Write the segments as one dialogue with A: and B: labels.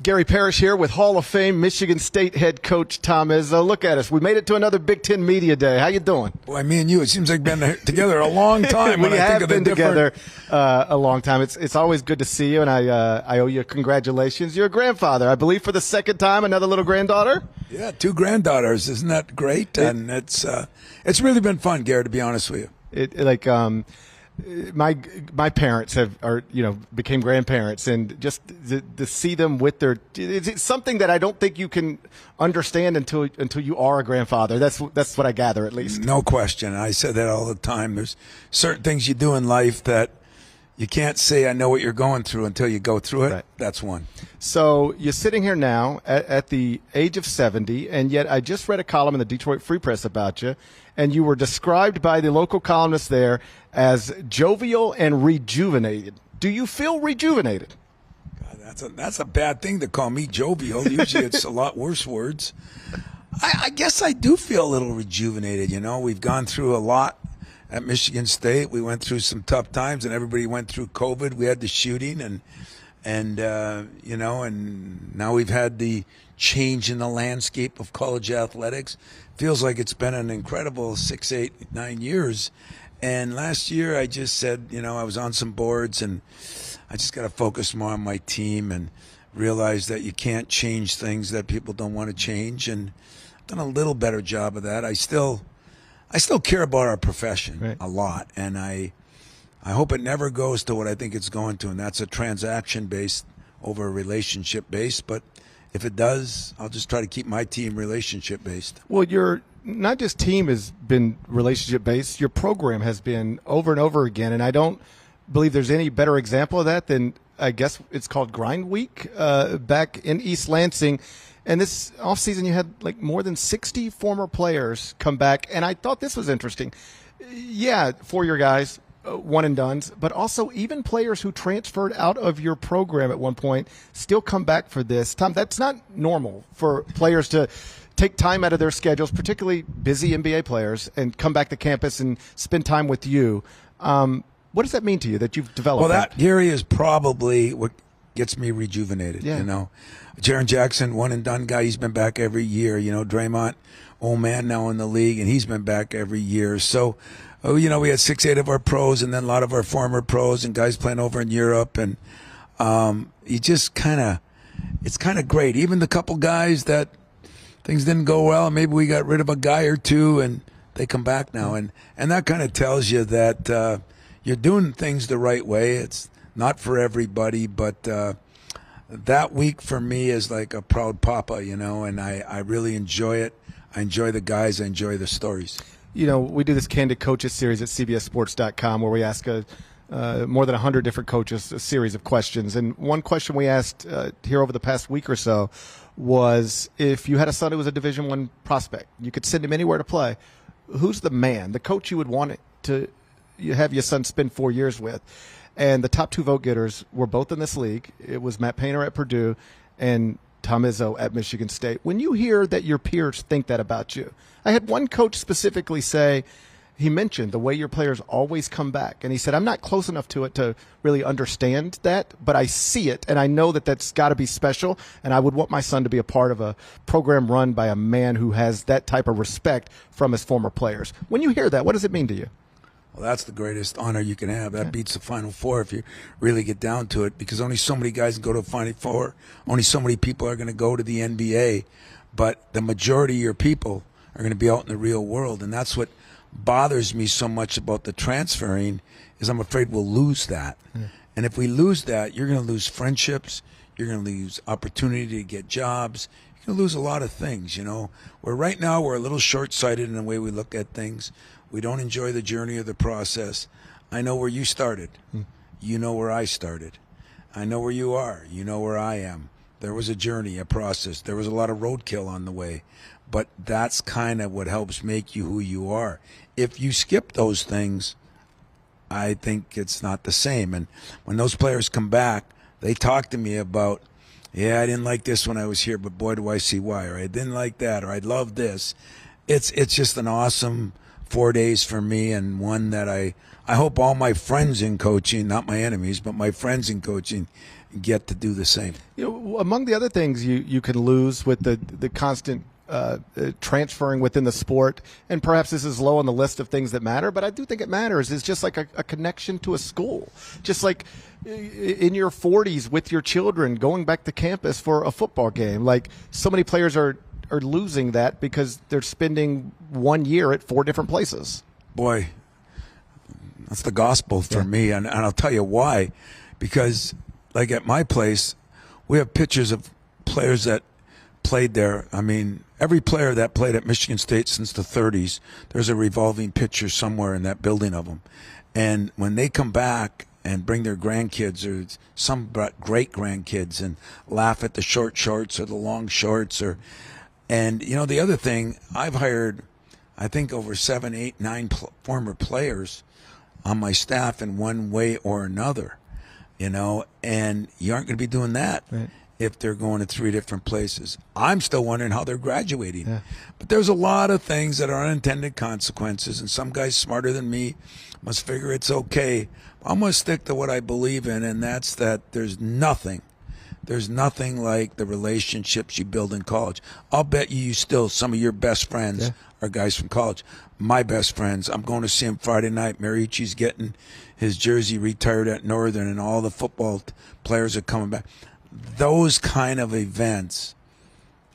A: Gary Parrish here with Hall of Fame Michigan State head coach Tom Izzo. Look at us. We made it to another Big Ten Media Day. How you doing?
B: Boy, me and you, it seems like we've been together a long time.
A: We have been together a long time. It's always good to see you, and I owe you congratulations. You're a grandfather, I believe, for the second time, another little granddaughter?
B: Yeah, 2 granddaughters. Isn't that great? And it's really been fun, Gary, to be honest with you.
A: My parents became grandparents, and just to see them with their, it's something that I don't think you can understand until you are a grandfather. That's what I gather, at least.
B: No question. I said that all the time. There's certain things you do in life that you can't say I know what you're going through until you go through it.
A: Right.
B: That's one.
A: So you're sitting here now at the age of 70, and yet I just read a column in the Detroit Free Press about you, and you were described by the local columnist there as jovial and rejuvenated. Do you feel rejuvenated?
B: God, that's a bad thing to call me jovial. Usually it's a lot worse words. I guess I do feel a little rejuvenated. You know, we've gone through a lot at Michigan State. We went through some tough times, and everybody went through COVID. We had the shooting, and now we've had the change in the landscape of college athletics. Feels like it's been an incredible 6, 8, 9 years. And last year I just said, I was on some boards, and I just got to focus more on my team and realize that you can't change things that people don't want to change. And I've done a little better job of that. I still care about our profession a lot, and I hope it never goes to what I think it's going to, and that's a transaction-based over a relationship-based. But if it does, I'll just try to keep my team relationship-based.
A: Well, your not just team has been relationship-based, your program has been over and over again, and I don't believe there's any better example of that than, I guess it's called Grind Week back in East Lansing. And this offseason, you had like more than 60 former players come back. And I thought this was interesting. Yeah, 4-year guys, one and dones, but also even players who transferred out of your program at one point still come back for this. Tom, that's not normal for players to take time out of their schedules, particularly busy NBA players, and come back to campus and spend time with you. What does that mean to you that you've developed?
B: Well, that, Gary, is probably what gets me rejuvenated, Jaren Jackson, one and done guy, he's been back every year. Draymond, old man now in the league, and he's been back every year. So, we had 6, 8 of our pros, and then a lot of our former pros and guys playing over in Europe. And you just it's kind of great. Even the couple guys that things didn't go well, maybe we got rid of a guy or two, and they come back now. And that kind of tells you that you're doing things the right way. It's not for everybody, but that week for me is like a proud papa, and I really enjoy it. I enjoy the guys. I enjoy the stories.
A: We do this Candid Coaches series at CBSSports.com where we ask more than 100 different coaches a series of questions. And one question we asked here over the past week or so was, if you had a son who was a Division I prospect, you could send him anywhere to play, who's the man, the coach you would want to have your son spend 4 years with? And the top 2 vote getters were both in this league. It was Matt Painter at Purdue and Tom Izzo at Michigan State. When you hear that your peers think that about you, I had one coach specifically say, he mentioned the way your players always come back. And he said, I'm not close enough to it to really understand that, but I see it, and I know that that's got to be special, and I would want my son to be a part of a program run by a man who has that type of respect from his former players. When you hear that, what does it mean to you?
B: Well, that's the greatest honor you can have. That beats the Final Four if you really get down to it, because only so many guys can go to the Final Four. Only so many people are going to go to the NBA. But the majority of your people are going to be out in the real world. And that's what bothers me so much about the transferring, is I'm afraid we'll lose that. And if we lose that, you're going to lose friendships. You're going to lose opportunity to get jobs. You're going to lose a lot of things, Where right now we're a little short-sighted in the way we look at things. We don't enjoy the journey of the process. I know where you started. You know where I started. I know where you are. You know where I am. There was a journey, a process. There was a lot of roadkill on the way. But that's kind of what helps make you who you are. If you skip those things, I think it's not the same. And when those players come back, they talk to me about, I didn't like this when I was here, but boy, do I see why. Or I didn't like that, or I love this. It's just an awesome 4 days for me, and one that I hope all my friends in coaching, not my enemies, but my friends in coaching, get to do the same.
A: Among the other things you can lose with the constant transferring within the sport, and perhaps this is low on the list of things that matter, but I do think it matters, is just like a connection to a school. Just like in your 40s with your children going back to campus for a football game. Like, so many players are losing that because they're spending 1 year at 4 different places.
B: Boy, that's the gospel for me, and I'll tell you why. Because, like, at my place, we have pictures of players that played there. I mean, every player that played at Michigan State since the 30s, there's a revolving picture somewhere in that building of them. And when they come back and bring their grandkids or some great grandkids and laugh at the short shorts or the long shorts, and the other thing, I've hired, I think, over 7, 8, 9 former players on my staff in one way or another, and you aren't going to be doing that. Right. If they're going to 3 different places. I'm still wondering how they're graduating. Yeah. But there's a lot of things that are unintended consequences, and some guys smarter than me must figure it's okay. I'm going to stick to what I believe in, and that's that there's nothing like the relationships you build in college. I'll bet you still, some of your best friends are guys from college. My best friends, I'm going to see him Friday night. Mariucci's getting his jersey retired at Northern, and all the football players are coming back. Those kind of events,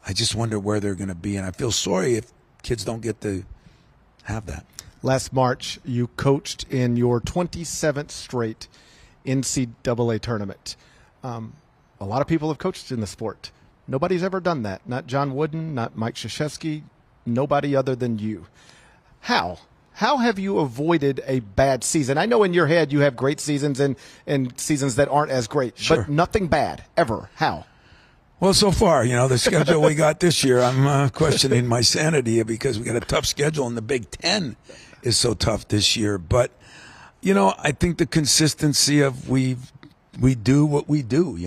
B: I just wonder where they're going to be, and I feel sorry if kids don't get to have that.
A: Last March, you coached in your 27th straight NCAA tournament. A lot of people have coached in the sport. Nobody's ever done that. Not John Wooden, not Mike Krzyzewski, nobody other than you. How? How have you avoided a bad season? I know in your head you have great seasons and seasons that aren't as great, but nothing bad, ever. How?
B: Well, so far, the schedule we got this year, I'm questioning my sanity because we got a tough schedule, and the Big Ten is so tough this year. But, I think the consistency of we do what we do,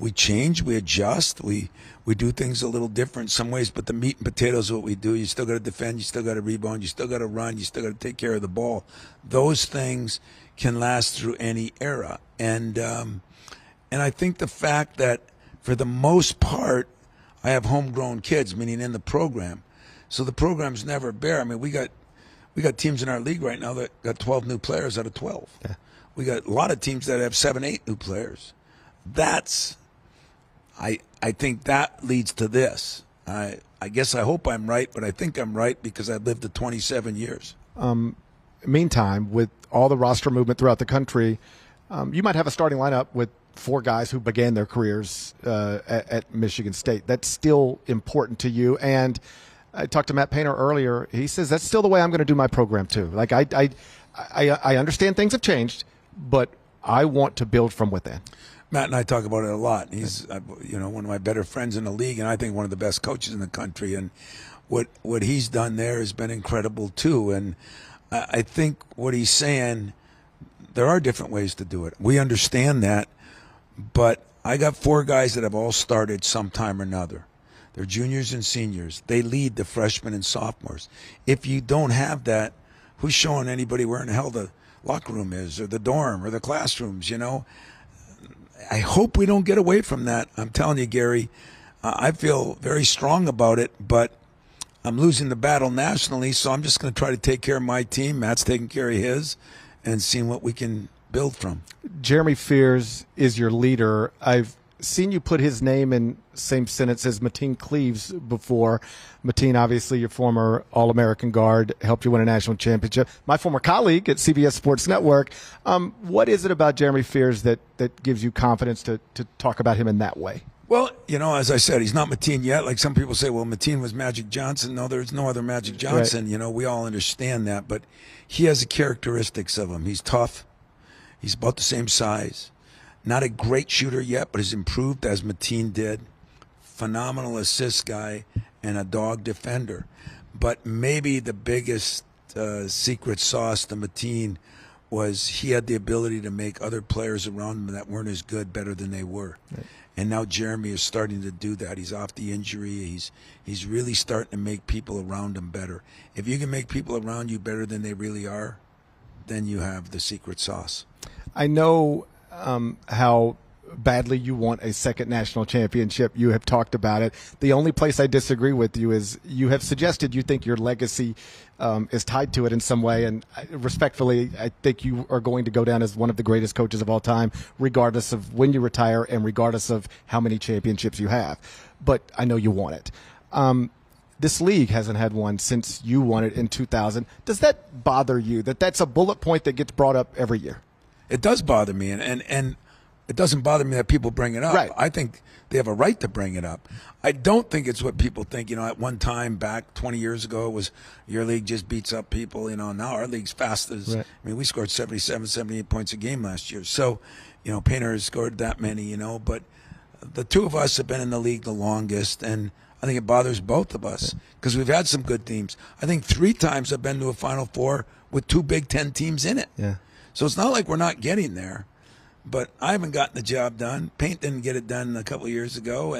B: we change, we adjust, we do things a little different in some ways, but the meat and potatoes of what we do. You still got to defend, you still got to rebound, you still got to run, you still got to take care of the ball. Those things can last through any era. And I think the fact that for the most part, I have homegrown kids, meaning in the program. So the program's never bare. I mean, we got teams in our league right now that got 12 new players out of 12. Yeah. We got a lot of teams that have 7, 8 new players. That's, I think that leads to this. I guess I hope I'm right, but I think I'm right because I've lived the 27 years.
A: Meantime, with all the roster movement throughout the country, you might have a starting lineup with 4 guys who began their careers at Michigan State. That's still important to you. And I talked to Matt Painter earlier. He says that's still the way I'm going to do my program too. Like I understand things have changed, but I want to build from within.
B: Matt and I talk about it a lot. He's one of my better friends in the league, and I think one of the best coaches in the country. And what he's done there has been incredible too. And I think what he's saying, there are different ways to do it. We understand that, but I got 4 guys that have all started sometime or another. They're juniors and seniors. They lead the freshmen and sophomores. If you don't have that, who's showing anybody where in the hell the locker room is or the dorm or the classrooms, I hope we don't get away from that. I'm telling you, Gary, I feel very strong about it, but I'm losing the battle nationally, so I'm just going to try to take care of my team. Matt's taking care of his and seeing what we can build from.
A: Jeremy Fears is your leader. I've seen you put his name in same sentence as Mateen Cleaves before. Mateen, obviously your former All-American guard, helped you win a national championship. My former colleague at CBS Sports Network. What is it about Jeremy Fears that gives you confidence to talk about him in that way?
B: Well, as I said, he's not Mateen yet. Like some people say, well, Mateen was Magic Johnson. No, there's no other Magic Johnson. Right. We all understand that. But he has the characteristics of him. He's tough. He's about the same size. Not a great shooter yet, but has improved as Mateen did. Phenomenal assist guy and a dog defender. But maybe the biggest secret sauce to Mateen was he had the ability to make other players around him that weren't as good better than they were. Right. And now Jeremy is starting to do that. He's off the injury. He's really starting to make people around him better. If you can make people around you better than they really are, then you have the secret sauce.
A: I know how badly you want a second national championship. You have talked about it. The only place I disagree with you is you have suggested you think your legacy is tied to it in some way. And respectfully, I think you are going to go down as one of the greatest coaches of all time, regardless of when you retire and regardless of how many championships you have. But I know you want it. This league hasn't had one since you won it in 2000. Does that bother you, that that's a bullet point that gets brought up every year?
B: It does bother me, and it doesn't bother me that people bring it up.
A: Right.
B: I think they have a right to bring it up. I don't think it's what people think. At one time back 20 years ago, it was your league just beats up people. Now our league's fast as,
A: right.
B: I mean, we scored 77, 78 points a game last year. So, Painter has scored that many, but the two of us have been in the league the longest, and I think it bothers both of us because we've had some good teams. I think 3 times I've been to a Final Four with 2 Big Ten teams in it.
A: Yeah.
B: So it's not like we're not getting there. But I haven't gotten the job done. Paint didn't get it done a couple of years ago,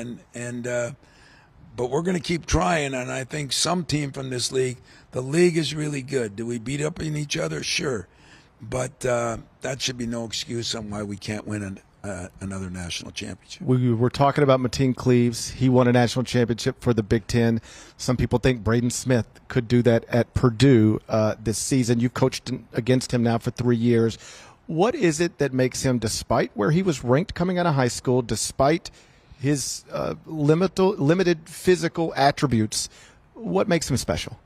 B: but we're going to keep trying. And I think some team from this league, the league is really good. Do we beat up on each other? Sure, but that should be no excuse on why we can't win another national championship.
A: We were talking about Mateen Cleaves. He won a national championship for the Big Ten. Some people think Braden Smith could do that at Purdue this season. You've coached against him now for 3 years. What is it that makes him, despite where he was ranked coming out of high school, despite his limited physical attributes, what makes him special?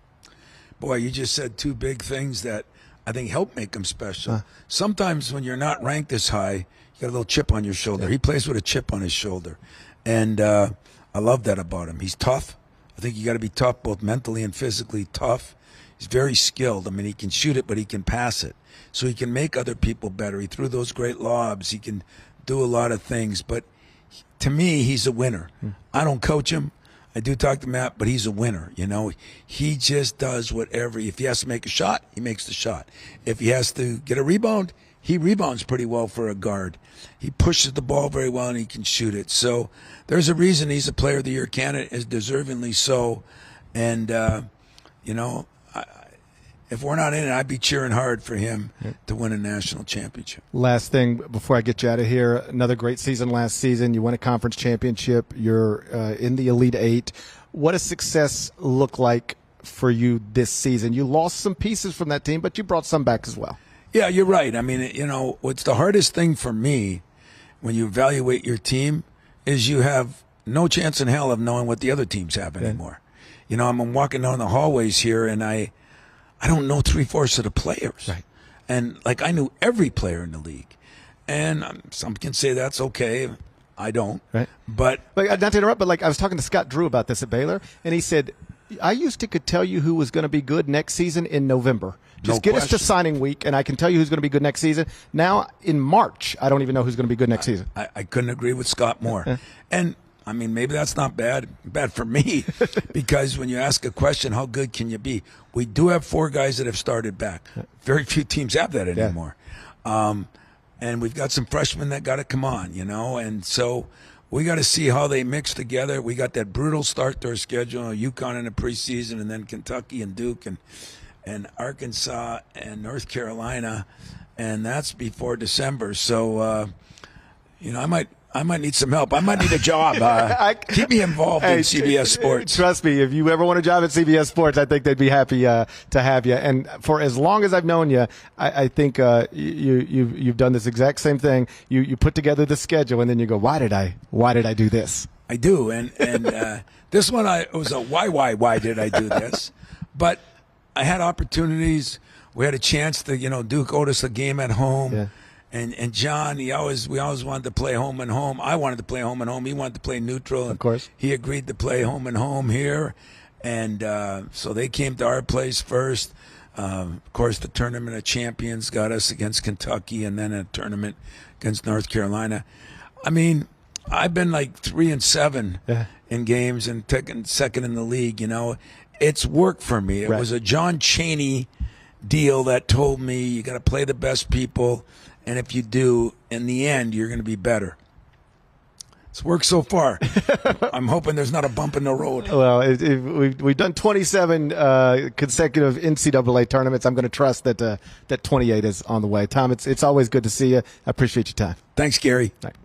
B: Boy, you just said 2 big things that I think help make him special. Sometimes when you're not ranked this high, you got a little chip on your shoulder. Yeah. He plays with a chip on his shoulder. And I love that about him. He's tough. I think you got to be tough, both mentally and physically tough. He's very skilled. I mean, he can shoot it, but he can pass it. So he can make other people better. He threw those great lobs. He can do a lot of things. But to me, he's a winner. I don't coach him. I do talk to Matt, but he's a winner. He just does whatever. If he has to make a shot, he makes the shot. If he has to get a rebound, he rebounds pretty well for a guard. He pushes the ball very well, and he can shoot it. So there's a reason he's a Player of the Year candidate, is deservingly so. And, if we're not in it, I'd be cheering hard for him to win a national championship.
A: Last thing before I get you out of here, another great season last season. You won a conference championship. You're in the Elite Eight. What does success look like for you this season? You lost some pieces from that team, but you brought some back as well.
B: Yeah, you're right. I mean, what's the hardest thing for me when you evaluate your team is you have no chance in hell of knowing what the other teams have anymore. I'm walking down the hallways here, and I don't know 3/4 of the players.
A: Right.
B: And, I knew every player in the league. And some can say that's okay. I don't.
A: Right.
B: But
A: not to interrupt, but I was talking to Scott Drew about this at Baylor, and he said, I could tell you who was going to be good next season in November. Just get us to signing week, and I can tell you who's going to be good next season. Now, in March, I don't even know who's going to be good next season.
B: I couldn't agree with Scott more. And I mean, maybe that's not bad for me, because when you ask a question, how good can you be? We do have 4 guys that have started back. Very few teams have that anymore. And we've got some freshmen that got to come on, and so we got to see how they mix together. We got that brutal start to our schedule, UConn in the preseason, and then Kentucky and Duke and Arkansas and North Carolina, and that's before December. So, I might need some help. I might need a job. Keep me involved in CBS Sports.
A: Trust me, if you ever want a job at CBS Sports, I think they'd be happy to have you. And for as long as I've known you, I think you've done this exact same thing. You put together the schedule, and then you go, why did I do this?
B: I do, and this one it was a why did I do this? But I had opportunities. We had a chance to Duke owed us a game at home.
A: Yeah.
B: And John, we always wanted to play home and home. I wanted to play home and home. He wanted to play neutral.
A: Of course.
B: He agreed to play home and home here. And so they came to our place first. Of course, the Tournament of Champions got us against Kentucky, and then a tournament against North Carolina. I mean, I've been 3-7 in games and taken second in the league. It's worked for me. It was a John Chaney deal that told me you got to play the best people. And if you do, in the end, you're going to be better. It's worked so far. I'm hoping there's not a bump in the road.
A: Well, we've done 27 consecutive NCAA tournaments. I'm going to trust that 28 is on the way. Tom, it's always good to see you. I appreciate your time.
B: Thanks, Gary.
A: All right.